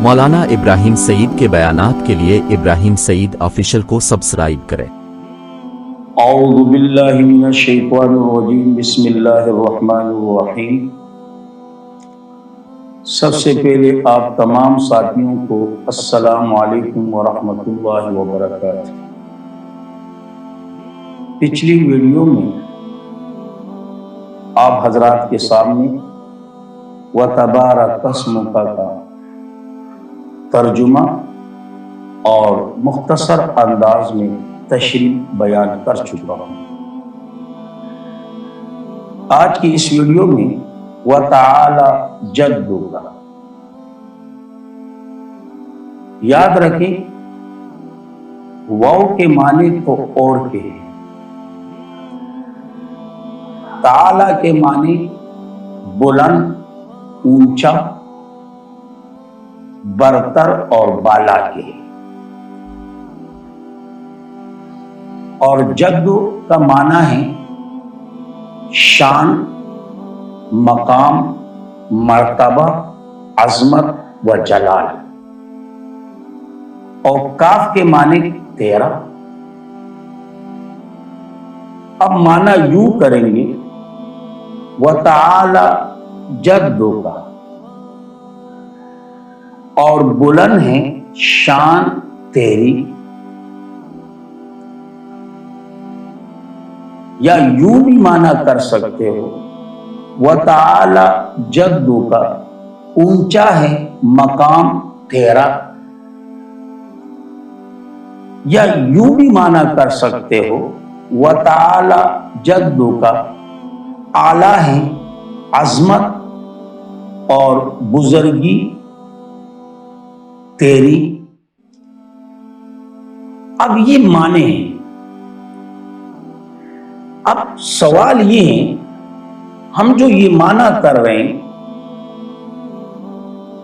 مولانا ابراہیم سعید کے بیانات کے لیے ابراہیم سعید آفیشل کو سبسکرائب کریں۔ اعوذ باللہ من الشیطان الرجیم، بسم اللہ الرحمن الرحیم۔ سب سے پہلے آپ تمام ساتھیوں کو السلام علیکم ورحمۃ اللہ وبرکاتہ۔ پچھلی ویڈیو میں آپ حضرات کے سامنے وَتَبَارَكَ اسْمُكَ کا ترجمہ اور مختصر انداز میں تشریح بیان کر چکا ہوں۔ آج کی اس ویڈیو میں وَتَعَالَى جَدُّكَ، یاد رکھیں واو کے معنی تو اور کے ہیں، تعالی کے معنی بلند، اونچا، برتر اور بالا کے، اور جد کا معنی ہے شان، مقام، مرتبہ، عظمت و جلال، اور کاف کے معنی تیرا۔ اب معنی یوں کریں گے وَتَعَالَى جَدُّكَ، اور بلند ہے شان تیری، یا یوں بھی معنی کر سکتے ہو وَتَعَالَى جَدُّكَ، اونچا ہے مقام تیرا، یا یوں بھی معنی کر سکتے ہو وَتَعَالَى جَدُّكَ، اعلیٰ ہے عظمت اور بزرگی تیری۔ اب یہ معنی ہیں۔ اب سوال یہ ہے، ہم جو یہ معنی کر رہے ہیں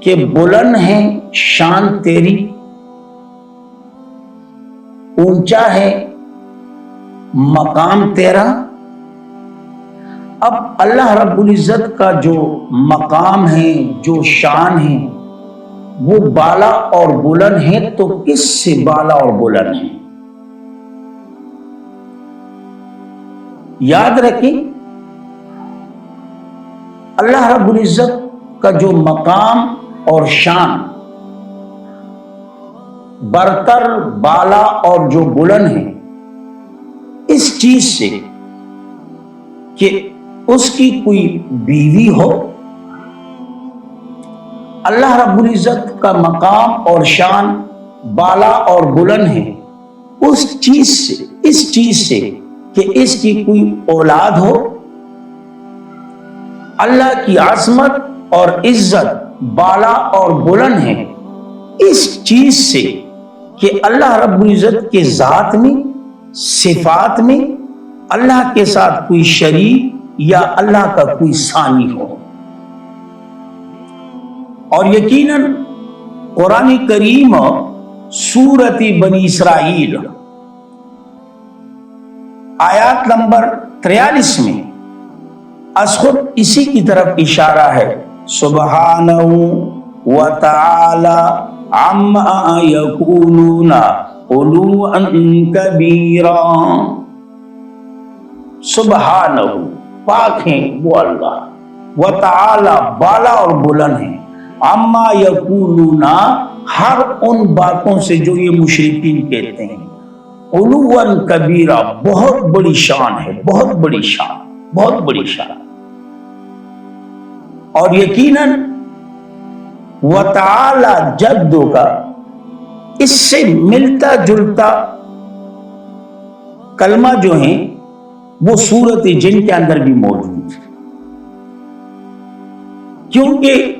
کہ بلند ہے شان تیری، اونچا ہے مقام تیرا، اب اللہ رب العزت کا جو مقام ہے، جو شان ہے، وہ بالا اور بلند ہے، تو کس سے بالا اور بلند ہے؟ یاد رکھیں اللہ رب العزت کا جو مقام اور شان برتر، بالا اور جو بلند ہے، اس چیز سے کہ اس کی کوئی بیوی ہو، اللہ رب العزت کا مقام اور شان بالا اور بلند ہے اس چیز سے کہ اس کی کوئی اولاد ہو۔ اللہ کی عظمت اور عزت بالا اور بلند ہے اس چیز سے کہ اللہ رب العزت کے ذات میں، صفات میں اللہ کے ساتھ کوئی شریک یا اللہ کا کوئی ثانی ہو۔ اور یقیناً قرآن کریم سورۃ بنی اسرائیل آیات نمبر 43 میں از خود اسی کی طرف اشارہ ہے، سبحانہ وتعالی عما یقولون علوا کبیرا۔ سبحانہ، پاک ہیں وہ اللہ، وتعالی، بالا اور بلند ہیں، عما یقولون، ہر ان باتوں سے جو یہ مشرکین کہتے ہیں، علوا کبیرا، بہت بڑی شان ہے، بہت بڑی شان، بہت بڑی شان۔ اور یقیناً وتعالی جدُّکَ، اس سے ملتا جلتا کلمہ جو ہیں وہ سورۃ جن کے اندر بھی موجود ہے، کیونکہ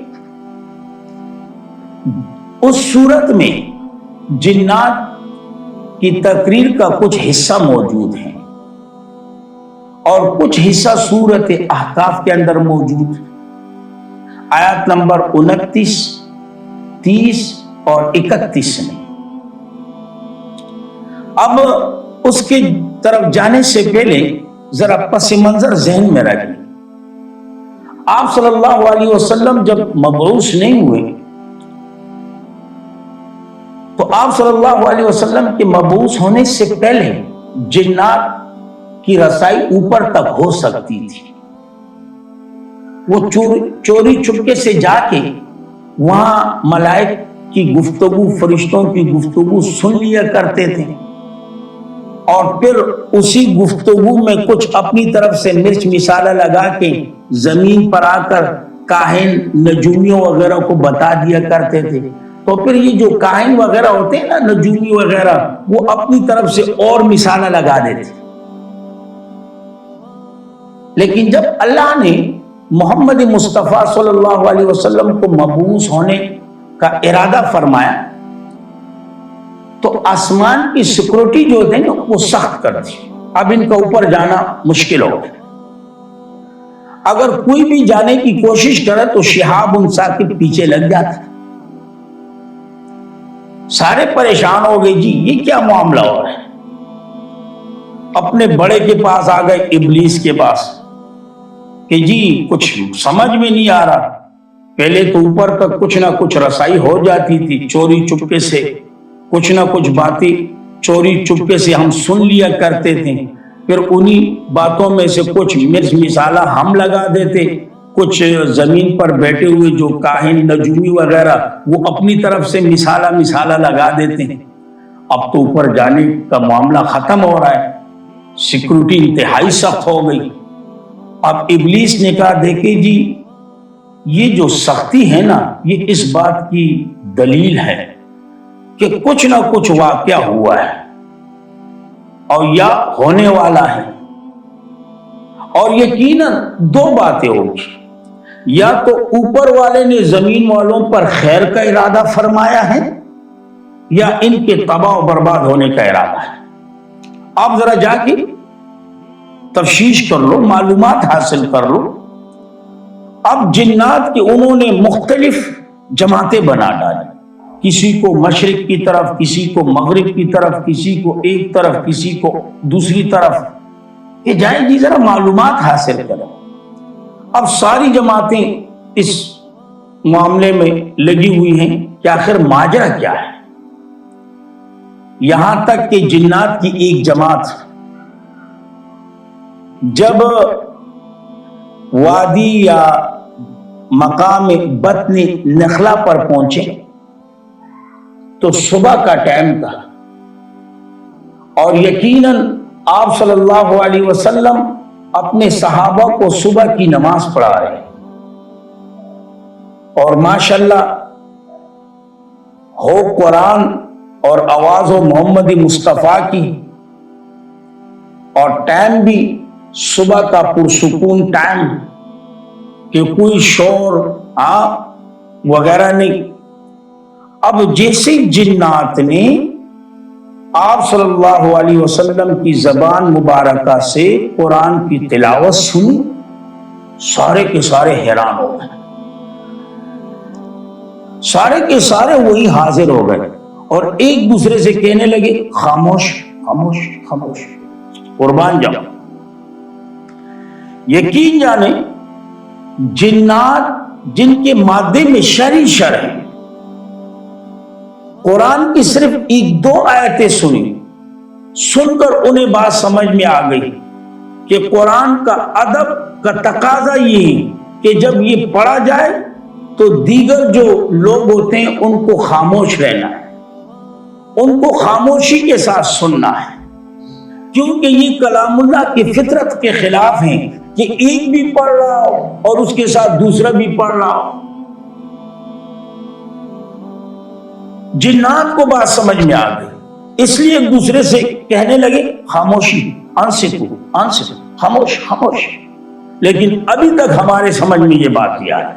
اس سورت میں جنات کی تقریر کا کچھ حصہ موجود ہے اور کچھ حصہ سورت احقاف کے اندر موجود ہے، آیات نمبر 29، 30 اور 31 میں۔ اب اس کی طرف جانے سے پہلے ذرا پس منظر ذہن میں رکھیں۔ آپ صلی اللہ علیہ وسلم جب مبعوث نہیں ہوئے تو آپ صلی اللہ علیہ وسلم کے مبعوث ہونے سے پہلے جنات کی رسائی اوپر تک ہو سکتی تھی. وہ چوری چپکے سے جا کے وہاں ملائک کی گفتگو، فرشتوں کی گفتگو سن لیا کرتے تھے، اور پھر اسی گفتگو میں کچھ اپنی طرف سے مرچ مسالہ لگا کے زمین پر آ کر کاہن نجومیوں وغیرہ کو بتا دیا کرتے تھے. تو پھر یہ جو کاہن وغیرہ ہوتے ہیں نا، نجومی وغیرہ، وہ اپنی طرف سے اور مسالہ لگا دیتے. لیکن جب اللہ نے محمد مصطفیٰ صلی اللہ علیہ وسلم کو مبعوث ہونے کا ارادہ فرمایا تو آسمان کی سیکورٹی جو تھی نا وہ سخت کر دی. اب ان کا اوپر جانا مشکل ہو گیا. اگر کوئی بھی جانے کی کوشش کرے تو شہاب ثاقب پیچھے لگ جاتا. سارے پریشان ہو گئے، جی یہ کیا معاملہ ہو رہا ہے. اپنے بڑے کے پاس آ گئے، ابلیس کے پاس، کہ جی کچھ سمجھ میں نہیں آ رہا. پہلے تو اوپر تک کچھ نہ کچھ رسائی ہو جاتی تھی، چوری چپکے سے کچھ نہ کچھ باتیں چوری چپکے سے ہم سن لیا کرتے تھے، پھر انہی باتوں میں سے کچھ مرچ مسالہ ہم لگا دیتے، کچھ زمین پر بیٹھے ہوئے جو کاہن نجومی وغیرہ وہ اپنی طرف سے مسالہ لگا دیتے ہیں. اب تو اوپر جانے کا معاملہ ختم ہو رہا ہے، سیکورٹی انتہائی سخت ہو گئی. اب ابلیس نے کہا دیکھیں جی یہ جو سختی ہے نا، یہ اس بات کی دلیل ہے کہ کچھ نہ کچھ واقعہ ہوا ہے اور یا ہونے والا ہے، اور یقیناً دو باتیں ہوگی. یا تو اوپر والے نے زمین والوں پر خیر کا ارادہ فرمایا ہے، یا ان کے تباہ و برباد ہونے کا ارادہ ہے. آپ ذرا جا کے تفتیش کر لو، معلومات حاصل کر لو. اب جنات کے انہوں نے مختلف جماعتیں بنا ڈالی، کسی کو مشرق کی طرف، کسی کو مغرب کی طرف، کسی کو ایک طرف، کسی کو دوسری طرف، کہ جائیں جی ذرا معلومات حاصل کریں. اب ساری جماعتیں اس معاملے میں لگی ہوئی ہیں کہ آخر ماجرا کیا ہے. یہاں تک کہ جنات کی ایک جماعت جب وادی یا مقام بطن نخلا پر پہنچے تو صبح کا ٹائم تھا، اور یقیناً آپ صلی اللہ علیہ وسلم اپنے صحابہ کو صبح کی نماز پڑھا رہے، اور ماشاءاللہ ہو قرآن اور آواز ہو محمد مصطفیٰ کی، اور ٹائم بھی صبح کا پرسکون ٹائم کہ کوئی شور وغیرہ نہیں. اب جیسے جنات نے آپ صلی اللہ علیہ وسلم کی زبان مبارکہ سے قرآن کی تلاوت سنی، سارے کے سارے حیران ہو گئے، سارے کے سارے وہی حاضر ہو گئے، اور ایک دوسرے سے کہنے لگے خاموش خاموش خاموش، قربان جاؤ. یقین جانے جنات جن کے مادے میں شر ہے، قرآن کی صرف ایک دو آیتیں سنی، سن کر انہیں بات سمجھ میں آ گئی کہ قرآن کا ادب کا تقاضا یہ ہے کہ جب یہ پڑھا جائے تو دیگر جو لوگ ہوتے ہیں ان کو خاموش رہنا ہے، ان کو خاموشی کے ساتھ سننا ہے، کیونکہ یہ کلام اللہ کی فطرت کے خلاف ہیں کہ ایک بھی پڑھ رہا ہو اور اس کے ساتھ دوسرا بھی پڑھ رہا ہو. جنات کو بات سمجھ میں آ گئی، اس لیے ایک دوسرے سے کہنے لگے خاموشی، انصتو انصتو، خاموش خاموش. لیکن ابھی تک ہمارے سمجھ میں یہ بات نہیں آئی،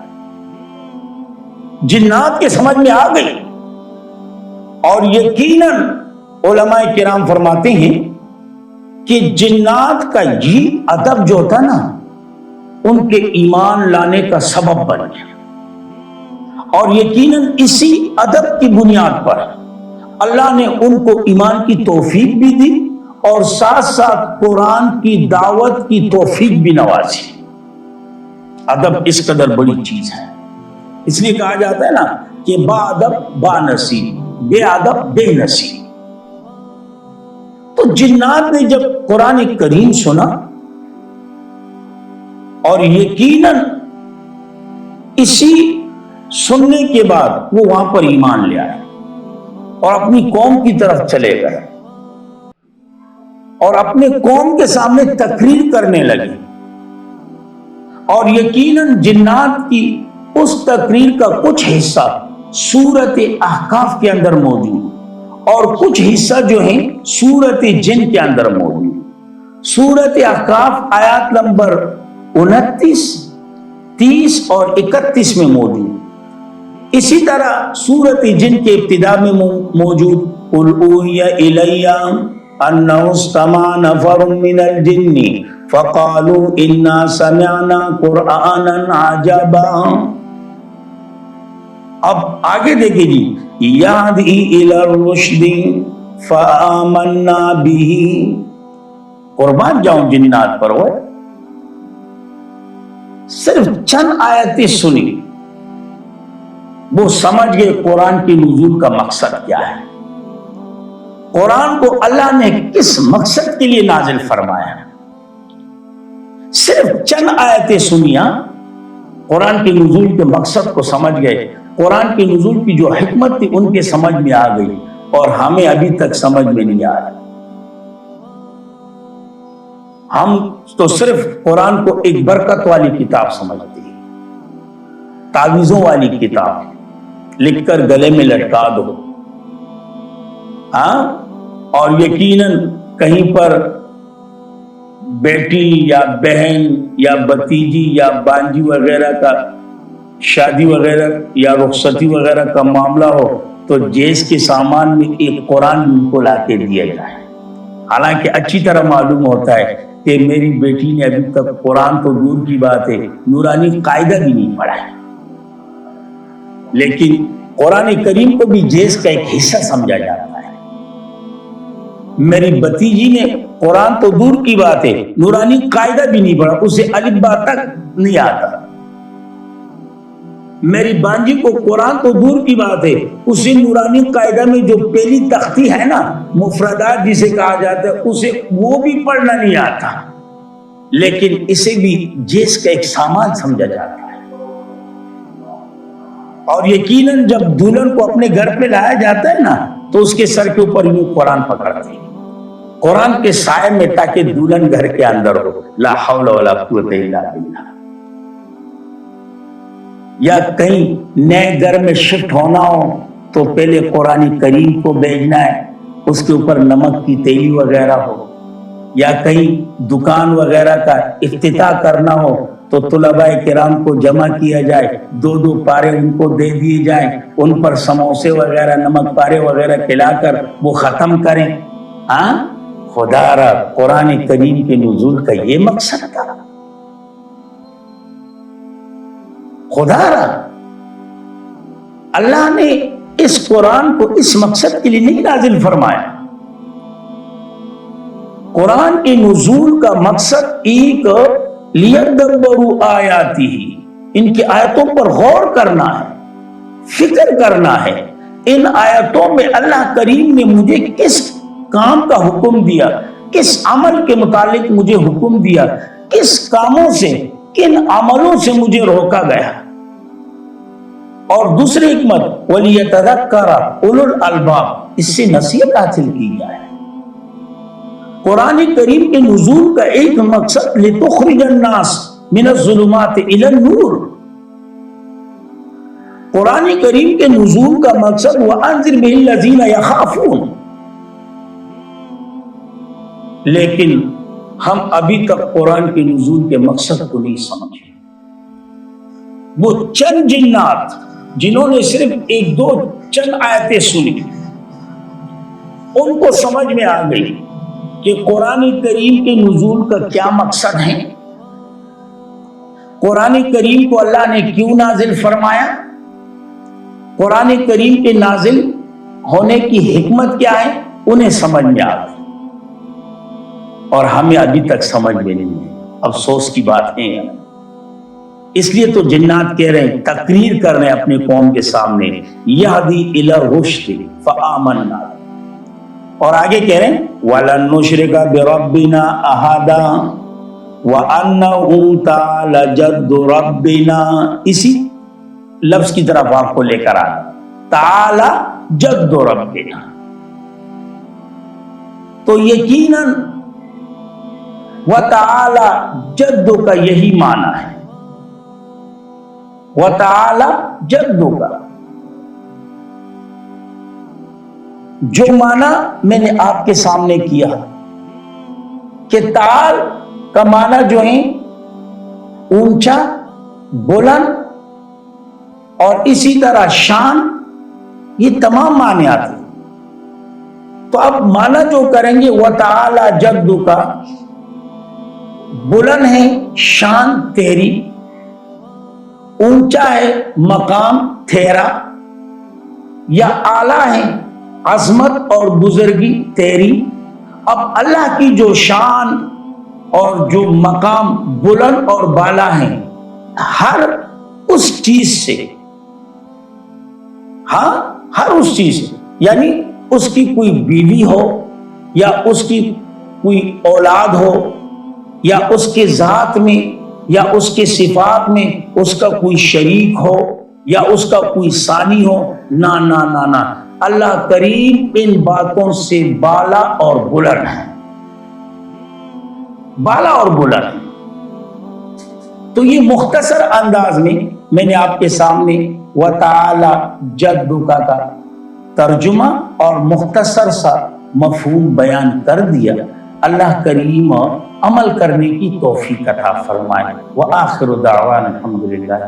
جنات کے سمجھ میں آ گئی. اور یقیناً علماء کرام فرماتے ہیں کہ جنات کا یہ ادب جو تھا نا ان کے ایمان لانے کا سبب بن گیا، اور یقیناً اسی ادب کی بنیاد پر اللہ نے ان کو ایمان کی توفیق بھی دی اور ساتھ ساتھ قرآن کی دعوت کی توفیق بھی نوازی. ادب اس قدر بڑی چیز ہے، اس لیے کہا جاتا ہے نا کہ با ادب با نصیب، بے ادب، بے نصیب۔ تو جنات نے جب قرآن کریم سنا اور یقیناً اسی سننے کے بعد وہ وہاں پر ایمان لے آئے اور اپنی قوم کی طرف چلے گئے اور اپنے قوم کے سامنے تقریر کرنے لگے، اور یقیناً جنات کی اس تقریر کا کچھ حصہ سورت احقاف کے اندر موجود اور کچھ حصہ جو ہے سورت جن کے اندر موجود۔ سورت احقاف آیات نمبر 29، 30 اور 31 میں موجود۔ اسی طرح سورت جن کے ابتدا میں موجود قُلْ أُوحِیَ إِلَیَّ أَنَّهُ اسْتَمَعَ نَفَرٌ مِّنَ الْجِنِّ فَقَالُوا إِنَّا سَمِعْنَا قُرْآنًا عَجَبًا۔ اب آگے دیکھیں جی، یہدی الی الرشد فآمنا بہ۔ قربان جاؤں جنات پر، وہ صرف چند آیتیں سنی، وہ سمجھ گئے قرآن کی نزول کا مقصد کیا ہے، قرآن کو اللہ نے کس مقصد کے لیے نازل فرمایا۔ صرف چند آیتیں سنیا، قرآن کی نزول کے مقصد کو سمجھ گئے، قرآن کی نزول کی جو حکمت تھی ان کے سمجھ میں آ گئی، اور ہمیں ابھی تک سمجھ میں نہیں آ رہا۔ ہم تو صرف قرآن کو ایک برکت والی کتاب سمجھتے ہیں، تعویذوں والی کتاب، لکھ کر گلے میں لٹکا دو، ہاں، اور یقیناً کہیں پر بیٹی یا بہن یا بتیجی یا بانجی وغیرہ کا شادی وغیرہ یا رخصتی وغیرہ کا معاملہ ہو تو جیز کے سامان میں ایک قرآن ان کو لا کے دیا جائے، حالانکہ اچھی طرح معلوم ہوتا ہے کہ میری بیٹی نے ابھی تک قرآن تو دور کی بات ہے، نورانی قاعدہ بھی نہیں پڑھا ہے، لیکن قرآن کریم کو بھی جیز کا ایک حصہ سمجھا جاتا ہے۔ میری بتیجی نے قرآن تو دور کی بات ہے، نورانی قاعدہ بھی نہیں پڑھا، اسے الف با تک نہیں آتا۔ میری بانجی کو قرآن تو دور کی بات ہے، اسے نورانی قاعدہ میں جو پہلی تختی ہے نا، مفردات جسے کہا جاتا ہے، اسے وہ بھی پڑھنا نہیں آتا، لیکن اسے بھی جیز کا ایک سامان سمجھا جاتا ہے۔ اور یقیناً جب دلہن کو اپنے گھر پہ لایا جاتا ہے نا تو اس کے سر کے اوپر یوں قرآن پکڑتے ہیں، قرآن کے سائے میں، تاکہ دلہن گھر کے اندر ہو۔ لا حول ولا قوت الا باللہ۔ یا کہیں نئے گھر میں شفٹ ہونا ہو تو پہلے قرآن کریم کو بھیجنا ہے، اس کے اوپر نمک کی تیلی وغیرہ ہو، یا کہیں دکان وغیرہ کا افتتاح کرنا ہو تو طلباء کرام کو جمع کیا جائے، 2 پارے ان کو دے دیے جائیں، ان پر سموسے وغیرہ، نمک پارے وغیرہ کھلا کر وہ ختم کریں۔ ہاں، خدا را قرآن کریم کے نزول کا یہ مقصد تھا؟ خدا را اللہ نے اس قرآن کو اس مقصد کے لیے نہیں نازل فرمایا۔ قرآن کے نزول کا مقصد ایک لیدبروا آیاتہ، ان کی آیتوں پر غور کرنا ہے، فکر کرنا ہے، ان آیتوں میں اللہ کریم نے مجھے کس کام کا حکم دیا، کس عمل کے متعلق مجھے حکم دیا، کس کاموں سے، کن عملوں سے مجھے روکا گیا۔ اور دوسری حکمت وَلِيَتَذَكَّرَ أُولُو الْأَلْبَابِ، اس سے نصیحت حاصل کی جائے۔ قرآن کریم کے نزول کا ایک مقصد لِتُخْرِجَ النَّاسَ مِنَ الظُّلُمَاتِ إِلَى النُّورِ، قرآن کریم کے نزول کا مقصد وَأَنذِرْ بِهِ الَّذِينَ يَخَافُونَ، لیکن ہم ابھی تک قرآن کے نزول کے مقصد کو نہیں سمجھے۔ وہ چند جنات جنہوں نے صرف 1-2 چند آیتیں سنی، ان کو سمجھ میں آ گئی کہ قرآن کریم کے نزول کا کیا مقصد ہے، قرآن کریم کو اللہ نے کیوں نازل فرمایا، قرآن کریم کے نازل ہونے کی حکمت کیا ہے، انہیں سمجھ میں آ گئی، اور ہمیں ابھی تک سمجھ میں نہیں ہے۔ افسوس کی بات ہے اس لیے تو جنات کہہ رہے ہیں، تقریر کر رہے ہیں اپنے قوم کے سامنے، یہدی الی الرشد فآمنا، اور آگے کہہ رہے ہیں وَلَن نُشْرِكَ بِرَبِّنَا أَحَدًا وَأَنَّهُ تَعَالَى جَدُّ رَبِّنَا، اسی لفظ کی طرف آپ کو لے کر آنا، تعالی جد ربنا، تو یقیناً وَتَعَالَى جد کا یہی معنی ہے، وَتَعَالَى جد کا جو معنی میں نے آپ کے سامنے کیا کہ تعال کا معنی جو ہے اونچا، بلند، اور اسی طرح شان، یہ تمام معنی آتے ہیں۔ تو اب معنی جو کریں گے وَتَعَالَى جَدُّ کا، بلند ہے شان تیری، اونچا ہے مقام تیرا، یا اعلیٰ ہے عظمت اور بزرگی تیری۔ اب اللہ کی جو شان اور جو مقام بلند اور بالا ہیں، ہر اس چیز سے، ہاں ہر اس چیز سے، یعنی اس کی کوئی بیوی ہو، یا اس کی کوئی اولاد ہو، یا اس کے ذات میں یا اس کے صفات میں اس کا کوئی شریک ہو، یا اس کا کوئی ثانی ہو، نہ نہ نہ نہ، اللہ کریم ان باتوں سے بالا اور بلند ہے، بالا اور بلند ہے۔ تو یہ مختصر انداز میں نے آپ کے سامنے وَتَعَالَى جَدُّ کا ترجمہ اور مختصر سا مفہوم بیان کر دیا۔ اللہ کریم عمل کرنے کی توفیق عطا فرمائے۔ وآخر دعوانا الحمدللہ۔